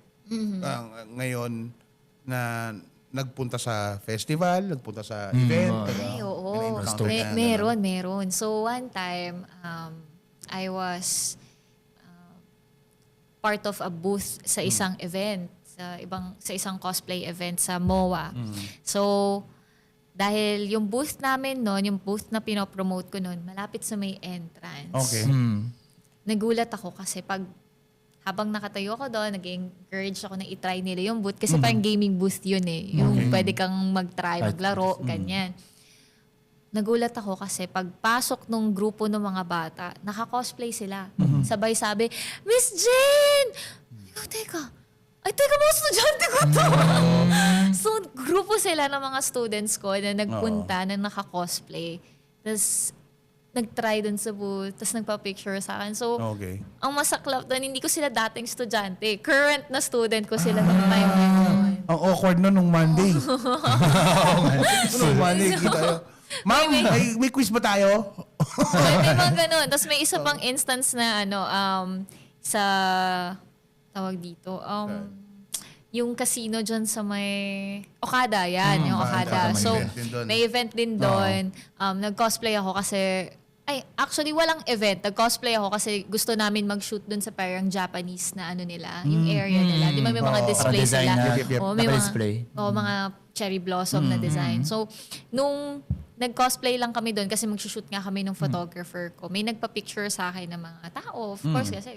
ngayon na nagpunta sa festival, nagpunta sa event? diba? Ay, oo. May na-encounter ka na Meron. So, one time, I was part of a booth sa isang event, sa isang cosplay event sa MOA. So, dahil yung booth namin noon, yung booth na pinopromote ko noon, malapit sa may entrance. Okay. Nagulat ako kasi habang nakatayo ako doon, nag-encourage ako na i-try nila yung booth. Kasi parang gaming booth yun eh. Yung pwede kang mag-try, maglaro, ganyan. Nagulat ako kasi pagpasok nung grupo ng mga bata, naka-cosplay sila. Sabay sabi, Miss Jane! Teka, mga estudyante ko to! So, grupo sila ng mga students ko na nagpunta na naka-cosplay. Tapos, nag-try dun sa booth, tapos nagpa-picture sa akin. So, ang masaklap doon, hindi ko sila dating estudyante. Current na student ko sila nung time na yun. Ang awkward nung Monday. Nung Monday, kita tayo. Ma'am, may quiz ba tayo? May mga ganun. Tapos may isa pang instance na sa tawag dito, yung casino dyan sa may Okada, yan, yung Okada. So, may event din doon. Nag-cosplay ako kasi, actually walang event. Nag-cosplay ako kasi gusto namin mag-shoot doon sa parang Japanese na ano nila, yung area nila. Di ba may mga display sila? May mga cherry blossom na design. So, nung nag-cosplay lang kami doon kasi mag-shoot nga kami ng photographer ko. May nagpa-picture sa akin ng mga tao. Of course, kasi,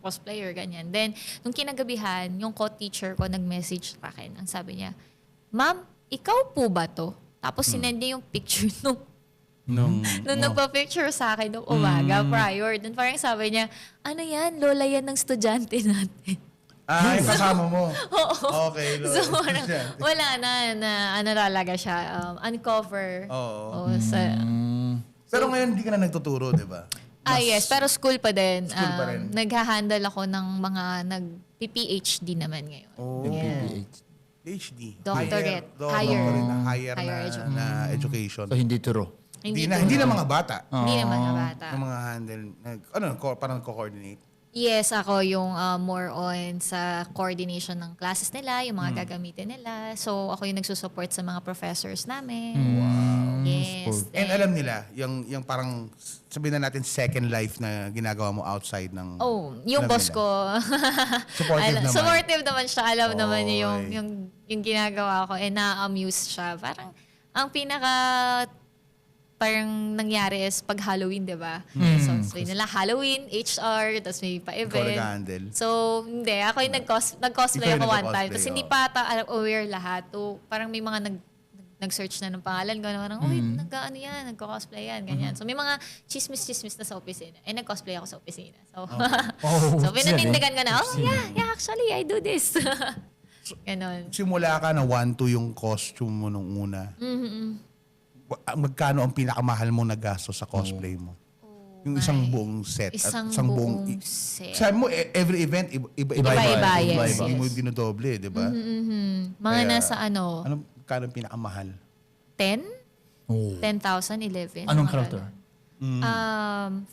cosplayer, ganyan. Then, nung kinagabihan, yung co-teacher ko nag-message sa akin. Ang sabi niya, Ma'am, ikaw po ba to? Tapos sinend niya yung picture nung nagpa-picture sa akin nung umaga prior. Then parang sabi niya, ano yan? Lola yan ng estudyante natin. Yung kasama mo. Oo. Okay. So, wala na ano talaga siya, uncover. Oo. Pero ngayon, hindi ka na nagtuturo, di ba? Yes, pero school pa din. School pa rin. Naghahandle ako ng mga nag-PhD naman ngayon. PhD. Doctorate. Higher education. na education. So, hindi turo. Hindi na mga bata. Hindi na mga bata. Yung mga handle, parang co-coordinate. Yes, ako yung more on sa coordination ng classes nila, yung mga gagamitin nila. So, ako yung nagsusupport sa mga professors namin. Wow. Yes. And alam nila, yung parang, sabihin na natin, second life na ginagawa mo outside ng... Yung boss nila. ko. Supportive naman. Supportive naman siya. Alam naman niya yung ginagawa ko. And na-amuse siya. Parang, ang parang nangyari is pag Halloween, di ba? So nila Halloween, HR, tapos may pa-event. So, hindi. Ako yung nag-cosplay ako one time. Tapos hindi pa aware lahat. So, parang may mga nag-search na ng pangalan ko. Nagko-cosplay yan, ganyan. So, may mga chismis na sa opisina. Nag-cosplay ako sa opisina. So, so pinatindigan ko na, actually, I do this. Ganon. Simula ka na 1-2 yung costume mo nung una. Magkano ang pinakamahal mo na gasto sa cosplay mo? Yung isang buong set. Isang buong set. Sabi mo, every event, iba-iba. Yes. Hindi mo dinodoble, di ba? Mga nasa Magkano ang pinakamahal? 10? 10,000, 11. Anong character?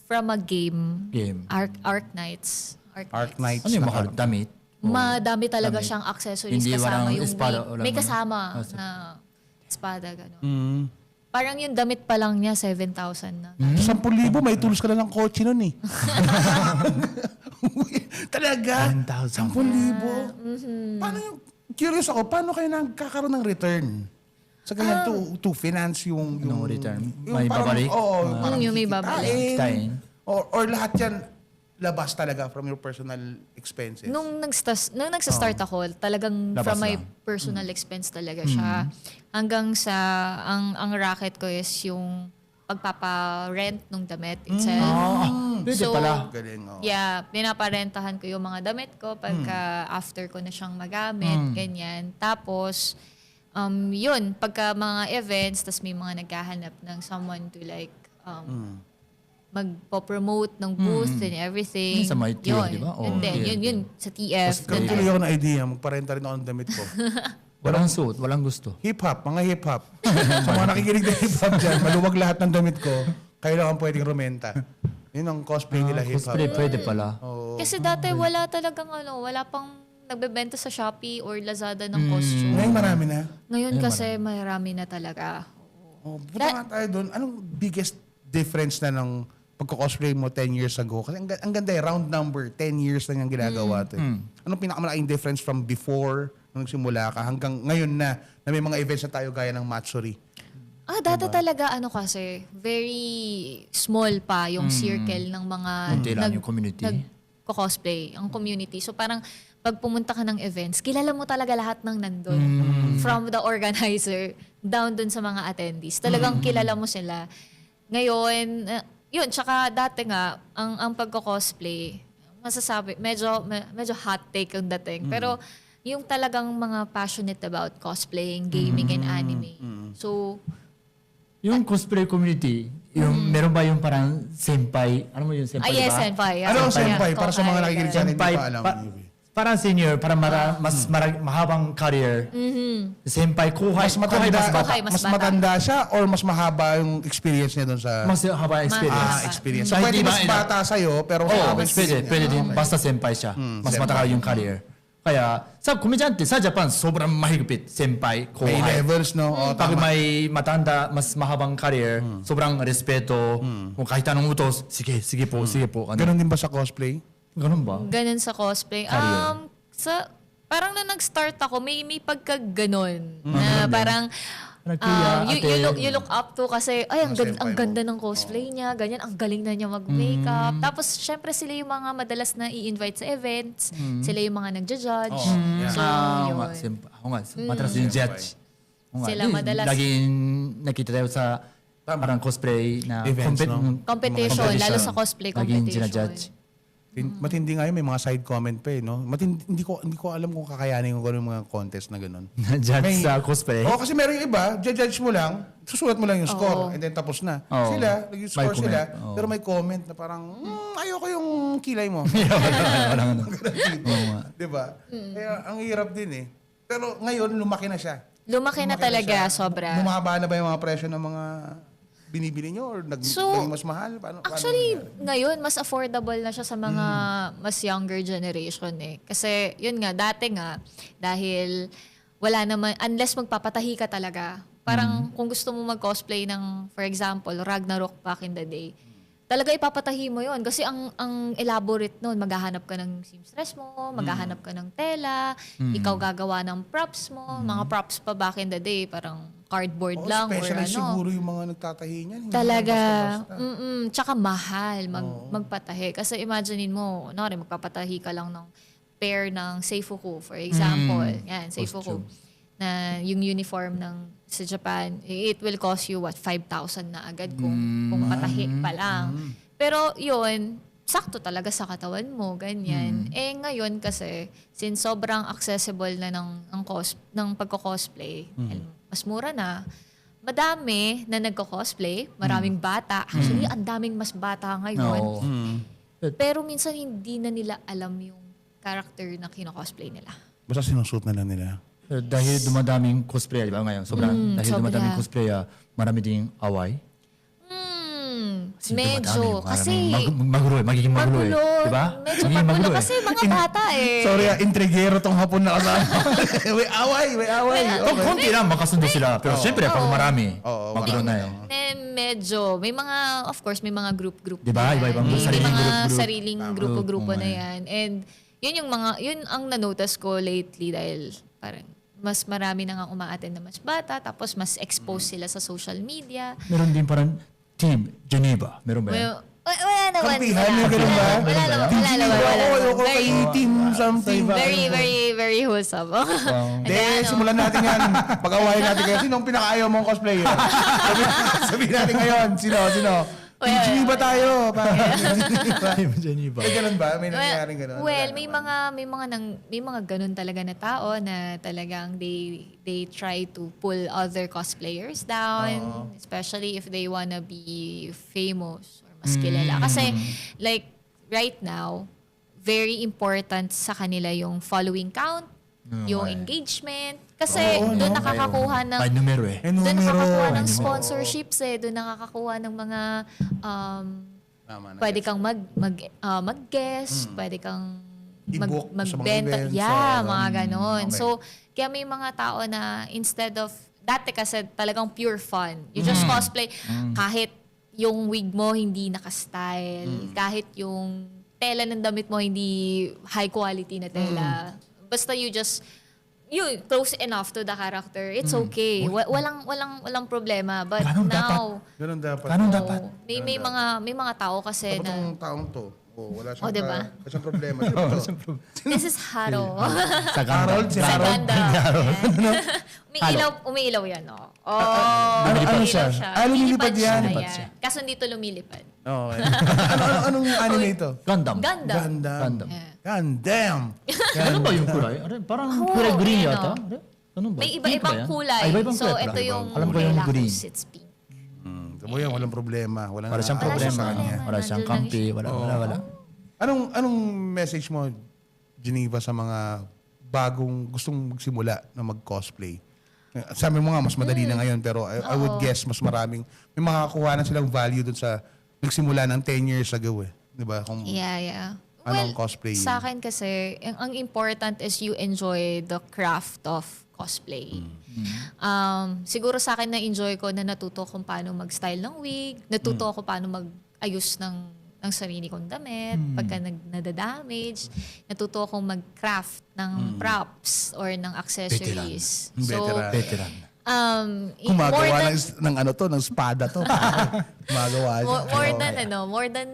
From a game. Arc Knights. Arc Knights. Ano yung mahal? Damit? Madami talaga siyang accessories. Hindi kasama walang yung espada, may kasama na espada. Gano'n. Mm. Parang yung damit pa lang niya, 7,000 na. 10,000, may tools ka na ng kotse nun eh. Talaga? 10,000. Paano yung, curious ako, paano kayo nagkakaroon ng return? Sa ganyan, to finance yung return? Yung May parang, babalik? parang yung may babalik. Kitain. Or lahat yan, labas talaga from your personal expenses. Nung nagsa-start ako, talagang Labas from my lang. personal expense talaga siya. Hanggang sa, ang racket ko is yung pagpapa-rent ng damit itself. Pwede pala. Galing, oh. Yeah, pinaparentahan ko yung mga damit ko pagka after ko na siyang magamit, ganyan. Tapos, yun, pagka mga events, tas may mga naghahanap ng someone to like, magpo-promote ng booth and everything. Sa may TF, di ba? And then, yun, sa TF. Ganun tuloy ako ng idea, magparenta rin ako ng damit ko. Walang suot, walang gusto. Hip-hop, mga hip-hop. Sa mga nakikinig ng hip-hop dyan, maluwag lahat ng damit ko, kayo lang ang pwedeng rumenta. Yun ang cosplay nila, hip-hop. Cosplay, pwede pala. Kasi dati wala talagang wala pang nagbebenta sa Shopee or Lazada ng costume. Ngayon marami na. Ngayon kasi marami na talaga. Oh, punta nga tayo doon. Anong biggest difference na ng pagko-cosplay mo 10 years ago? Kasi ang ganda round number, 10 years na niyang ginagawa ito. Anong pinakamalaking difference from before, nung nagsimula ka, hanggang ngayon na may mga events na tayo gaya ng Matsuri? Dati talaga kasi very small pa yung circle ng mga Kunti lang yung community. nagko-cosplay, ang community. So parang pag pumunta ka ng events, kilala mo talaga lahat ng nandun. From the organizer down dun sa mga attendees. Talagang kilala mo sila. Ngayon, yun, tsaka dati nga, ang pagko-cosplay, masasabi, medyo hot take yung dating. Pero yung talagang mga passionate about cosplaying, gaming, and anime. So, Yung cosplay community, yung meron ba yung parang senpai? Ano mo yung senpai, yes, diba? senpai. Ano ang senpai? Para sa mga nakikinig sa hindi Senpai, pa alam. parang senior, parang mahabang career. Senpai, kuhay, Mas matanda, Kuhay, mas mas bata. matanda siya or mas mahaba yung experience niya doon sa... Mas haba experience. experience. Sa So, pwede hindi mas ba- bata sa'yo, pero mahaba experience pwede niya. din. Basta senpai siya. Mas senpai. matagal yung career. Kaya, sa komedyante, sa Japan, sobrang mahigpit. Senpai, May kuhay. levels, no? O, Pag tama. may matanda, mas mahabang career, sobrang respeto. Kung kahit anong utos, sige po. Ano? Ganon din ba sa cosplay? Ganun ba? ganun sa cosplay. Career. Parang na nag-start ako, may pagka-ganon. Na parang, Kuya, you look up to kasi, ay, ang senpai ganda ng cosplay niya, ganyan, ang galing na niya mag-makeup. Tapos, syempre, sila yung mga madalas na i-invite sa events. Sila yung mga nagja-judge. So, Oo nga, yun. senpai. Oo nga, matalas yung judge. Oo nga. Sila Di, madalas. Laging nakita tayo sa parang cosplay na Events, no? Competition, lalo sa cosplay Laging competition. ginajudge. Matindi nga yun, may mga side comment pa eh, no? Hindi ko alam kung kakayanin ko yung mga contest na gano'n. Judge sa cosplay. Oo, kasi meron yung iba, judge mo lang, susulat mo lang yung score, and then tapos na. Oo. Sila, nag-score May sila, comment. Oo. pero may comment na parang, ayoko yung kilay mo. Walang ano. Oo nga. Diba? Kaya ang hirap din eh. Pero ngayon, lumaki na siya. Lumaki na talaga, sobra. Bumaba na ba yung mga presyo ng mga binibili nyo or naging mas mahal? Paano Actually, nangyari? ngayon, mas affordable na siya sa mga mas younger generation eh. Kasi, yun nga, dati nga, dahil wala naman, unless magpapatahi ka talaga, parang kung gusto mo mag-cosplay ng, for example, Ragnarok back in the day, talaga ipapatahi mo yon kasi ang elaborate noon, maghahanap ka ng seamstress mo, maghahanap ka ng tela, ikaw gagawa ng props mo, mga props pa back in the day, parang cardboard lang or Specialized ano. siguro yung mga nagtatahi niyan. Hindi Talaga. basta-basta. Tsaka mahal magpatahi. Kasi imaginein mo, magpapatahi ka lang ng pair ng Seifuku, for example. Yan, Seifuku. Na yung uniform sa Japan, it will cost you 5,000 na agad kung patahi pa lang. Pero yun, sakto talaga sa katawan mo, ganyan. Ngayon kasi, since sobrang accessible na ng pagko-cosplay, mas mura na, madami na nagko-cosplay, maraming bata. Actually, ang daming mas bata ngayon. Oo. Pero minsan hindi na nila alam yung character na kino-cosplay nila. Basta sinusuot na lang nila. Dahil dumadaming cosplayer, di ba ngayon? Dahil sobra. dumadaming cosplayer, marami ding away. Medyo. Kasi, Magiging magulo eh. Di ba? Medyo Magiging magulo eh. kasi mga bata eh. Sorry, intrigero tong hapon na kasama. may away. Kung konti lang, makasundo sila. Pero siyempre, pag marami, Oo, magulo na yun. Medyo. May mga, of course, may mga group. Di ba? Iba-ibang May sariling mga group-group. sariling grupo-grupo Oo na nga. yan. And yun ang na-notice ko lately dahil parang mas marami na nga umaattend na mas bata tapos mas exposed sila sa social media. Meron din parang Team Geneva. Meron ba yan? Wala naman. Kampihan, may ganun ba? Wala naman. Ayoko Very, kay team something. very wholesome. Hindi, simulan natin yan. Pag-awayin natin kayo. Sino ang pinaka-ayaw mong cosplayer? Sabihin natin ngayon. Sino? Team Geneva tayo. Team Geneva. May ganun ba? May nangyayaring ganun? Well, Wala may mga ganun talaga na tao na talagang they try to pull other cosplayers down, especially if they wanna be famous or mas kilala. Kasi like right now, very important sa kanila yung following count, yung engagement. Kasi doon nakakakuha ng May numero eh. May doon numero. nakakakuha ng May numero. sponsorships doon nakakakuha ng mga Tama na. pwede kang mag-guest, pwede kang I-book sa mga magbenta. events, Yeah, so, mga ganon. okay. So, kaya may mga tao na instead of, dati kasi talagang pure fun. You just cosplay. Kahit yung wig mo hindi nakastyle, kahit yung tela ng damit mo hindi high quality na tela. Basta you close enough to the character. It's okay. Walang problema. But Ganun now, Ganun dapat. Ganun dapat. may mga tao kasi Dapat na tong taong to. Wala siyang, diba? wala siyang problema. Sino to? this is Haro. Sa Harold, si Sa Harold. ganda. Umiilaw yan, oh. Ano Umiilaw siya? Lumilipad yan. Lumilipad siya. Kaso dito lumilipad. Oh, anong anime ito? Gundam. Ganda. Gundam. Yeah. God damn. Ano ba yung kulay? Parang Oo, kulay green ayan, yata. oh. Ano ba? May Pink ba iba-ibang yan? kulay. Iba-ibang So, kulay. ito yung Alam ko yung Relacus, green. it's pink. Tamo yan, walang problema. Walang Wala siyang Wala problema. siyang problema. Wala siyang Nandun lang kampi. Wala. Anong message mo, Geneva, sa mga bagong gustong magsimula na mag-cosplay? Sabi mo nga, mas madali na ngayon, pero I would guess mas maraming, may makakakuha na silang value dun sa nagsimula ng 10 years ago eh. Di ba? Kung Yeah. Anong cosplay? Sa akin kasi, ang important is you enjoy the craft of cosplay. Siguro sa akin na-enjoy ko na natuto kung paano mag-style ng wig, natuto ako paano mag-ayos ng sarili kong damit, pagka nadadamage, natuto akong mag-craft ng props or ng accessories. Veteran. Veteran. Gumagawa more than, ng ano to, ng espada to. Gumagawa siya. more than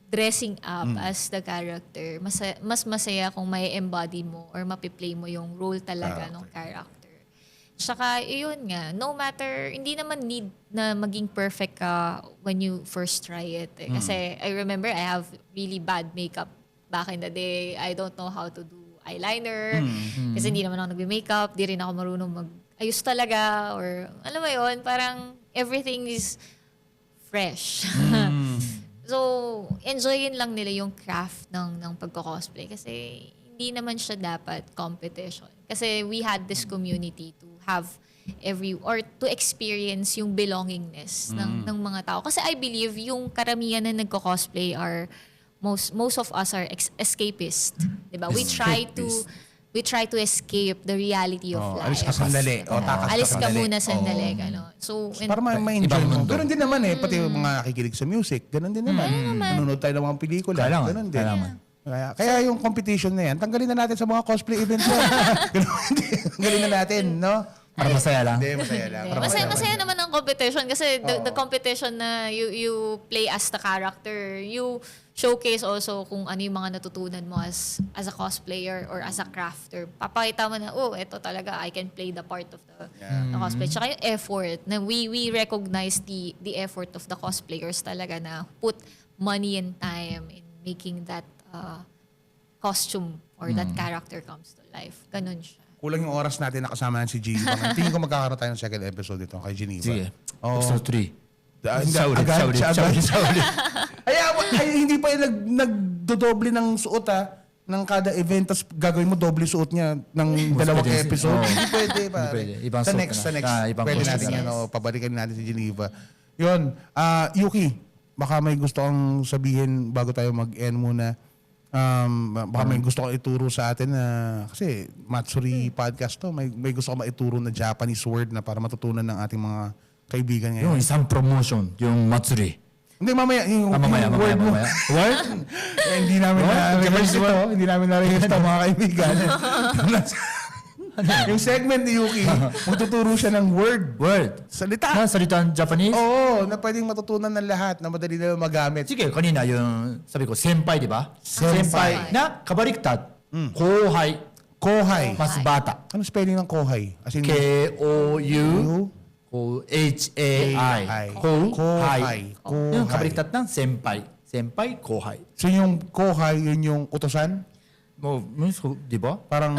dressing up as the character, mas masaya kung may embody mo or mapiplay mo yung role talaga ng character. Tsaka, yun nga, no matter, hindi naman need na maging perfect ka when you first try it. Kasi I remember I have really bad makeup back in the day. I don't know how to do eyeliner. Kasi hindi naman ako nagbe-makeup. Di rin ako marunong mag-ayos talaga. Or, alam mo yun, parang everything is fresh. So, enjoyin lang nila yung craft ng pagko-cosplay. Kasi hindi naman siya dapat competition. Kasi we had this community to have to experience yung belongingness ng mga tao. Kasi I believe yung karamihan na nagko-cosplay are most of us are escapist. Diba? We try to escape the reality of life. Alis ka sandali. Takas Alis ka sandali. muna sandali. Gano'n. So, Para ma-enjoy mo. Ganun din naman eh. Pati yung mga nakikinig sa music. Ganun din naman. Nanonood tayo ng mga pelikula. Kailangan. Ganun din. Kailangan. Kaya yung competition na yan, tanggalin na natin sa mga cosplay events yan. Tanggalin na natin, no? Para masaya lang. Hindi, masaya lang. Para Masaya naman ang competition kasi the competition na you play as the character, you showcase also kung ano yung mga natutunan mo as a cosplayer or as a crafter. Papakita mo na, eto talaga, I can play the part of the cosplay. Tsaka yung effort, na we recognize the effort of the cosplayers talaga na put money and time in making that costume or that character comes to life. Ganun siya. Kulang yung oras natin nakasama natin si Geneva. Tingin ko magkakaroon tayo ng second episode dito kay Geneva. Sige. Oo. Episode 3. Saudi. Ay, hindi pa yung nagdodoble ng suot ng kada event, tapos gagawin mo doble suot niya ng dalawang pwede. episode. Oo. Hindi pwede, pare. Hindi pwede. Ibang Sa suot next, na. Ibang pwede costume natin na. yan. Pabalikan natin si Geneva. Yun. Yuki, baka may gusto kang sabihin bago tayo mag-end muna. Baka may gusto kang ituro sa atin na, kasi Matsuri podcast to, may gusto kang maituro na Japanese word na para matutunan ng ating mga kaibigan Yung ngayon. isang promotion, yung Matsuri. Hindi, mamaya. Yung word mo. Word? Hindi namin na-rehearse ito. Hindi namin na-rehearse ito, mga kaibigan. Yung segment ni Yuki, magtuturo siya ng word. Salita. Salitan Japanese? Oo, na pwedeng matutunan ng lahat na madali na magamit. Sige, kanina yung, sabi ko, senpai, di ba? Senpai. Na kabaliktad. Kohai. Kohai. Mas bata. Ano spelling ng kohai? As in, K-O-U. H-A-I. Kohai. Yung kabaliktad ng senpai. Senpai, kohai. So yung kohai, yun yung utosan? Di ba? Parang,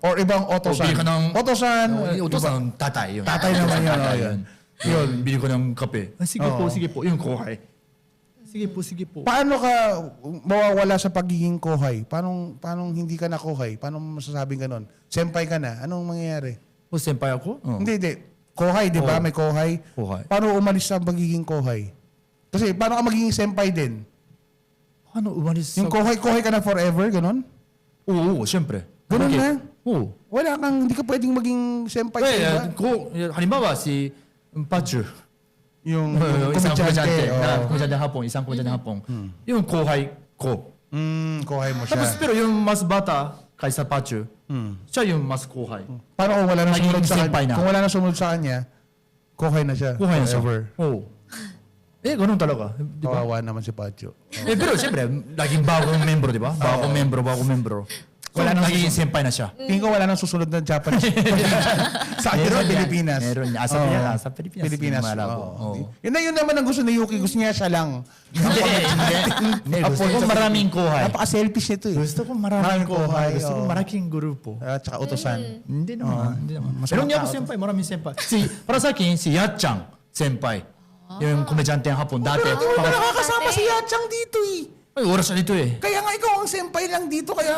or ibang otosan? O, bili ka ng- Otosan. Utosan, tatay. Yun. Tatay naman yun. Tatay Yun. Yun, bili ko ng kape. Sige Oo. po. Yung kohai. Sige po. Paano ka mawawala sa pagiging kohai? Paano hindi ka na kohai? Paano mo masasabing ganon? Senpai ka na. Anong mangyayari? O, senpai ako? Hindi. Kohai, di ba? Oo. May kohai. Kohai. Paano umalis sa pagiging kohai? Kasi paano ka magiging senpai din? Paano umalis Yung kohai ka na forever, ganon? Oo, syempre. Ganun Bakit? na? Oo. Hindi ka pwedeng maging senpai sa iba. halimbawa si Pachu. Yung Isang komedyante oo. isang komedyante Hapon. Yung kohai ko. Kohai mo siya. Tapos pero yung mas bata kaysa Pachu, siya yung mas kohai. Paano kung wala na Naging sumunod sa senpai kanya? na. Kung wala na sumunod sa kanya, kohai na siya. Kohai na siya. Forever. Oo. Ganun talaga. Di ba? Kawawa naman si Pacho. Pero siyempre, laging bagong membro, di ba? Bagong membro. Wala nang naging senpai na siya. Tingin ko wala nang susunod na Japanese. sa akin sa Pilipinas. Meron yan. Sa Pilipinas. Pilipinas. Malabo. Oo. Yun naman ang gusto ni Yuki. Gusto niya siya lang. Hindi. Gusto ko maraming kohai. Napaka-selfish nito eh. Gusto ko maraming kohai. Gusto ko oo. maraming grupo. At saka utosan. Hindi naman. Mas Meron niya ako matao. senpai. Maraming senpai. Para sa akin, si Yat-chan senpai. Yung komedyante ng Hapon. Dati. Hindi mo nakakasama si Yachang dito eh. Ay, oras na dito eh. Kaya nga ikaw ang senpai lang dito. Kaya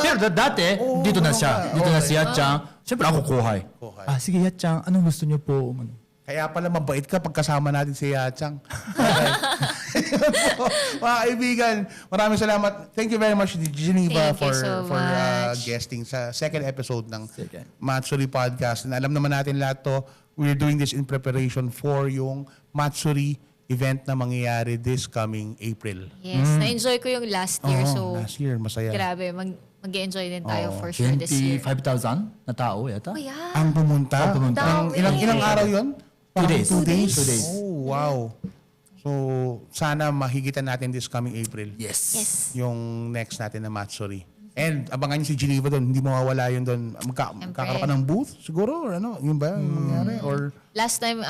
Pero dati, Oo, dito na ganun siya. ka. Dito na Okay. si Yat-chan. Siyempre ako kohai. Kohai. Sige Yat-chan, anong gusto niyo po? Kaya pala mabait ka pagkasama natin si Yachang. Mga kaibigan, maraming salamat. Thank you very much, Geneva, Thank you so for much. guesting sa second episode ng Second. Matsuri Podcast. And alam naman natin lahat to, we're doing this in preparation for yung Matsuri event na mangyayari this coming April. Yes, na-enjoy ko yung last year. Oo, So, last year, masaya. grabe. Mag-enjoy din tayo Oo. for sure this year. 25,000 na tao yata? Oh, yeah. Ang pumunta? pumunta. Ang Dami. ilang araw yun? 2 days. 2 days? 2 days. Oh, wow. So, sana mahigitan natin this coming April. Yes. Yung next natin na Matsuri. And abangan niyo si Geneva doon. Hindi mawawala yun doon. Magkakaroon ka ng booth siguro? Or ano? Yun ba yung mangyari? Or Last time,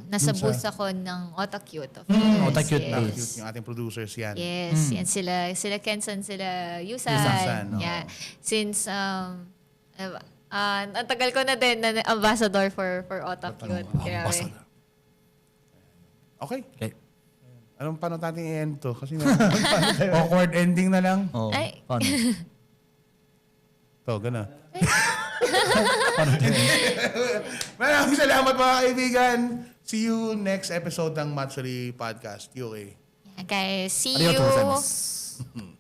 nasa Dun sa- booth ako ng Otakute. Otakute booth. Yes. yung ating producers yan. Yes, yan sila Kensan, sila Yusan. Yusan, oo. Yeah. Since ang tagal ko na din na ambassador for Otakute. Grabe. Okay. Okay. Anong paano natin i-end to? Kasi awkward ending na lang. Oh, Ay. paano? To, gano'n. Maraming salamat mga kaibigan. See you next episode ng Matsuri Podcast. Okay. Yeah, guys, see Arigatou you. gozaimasu.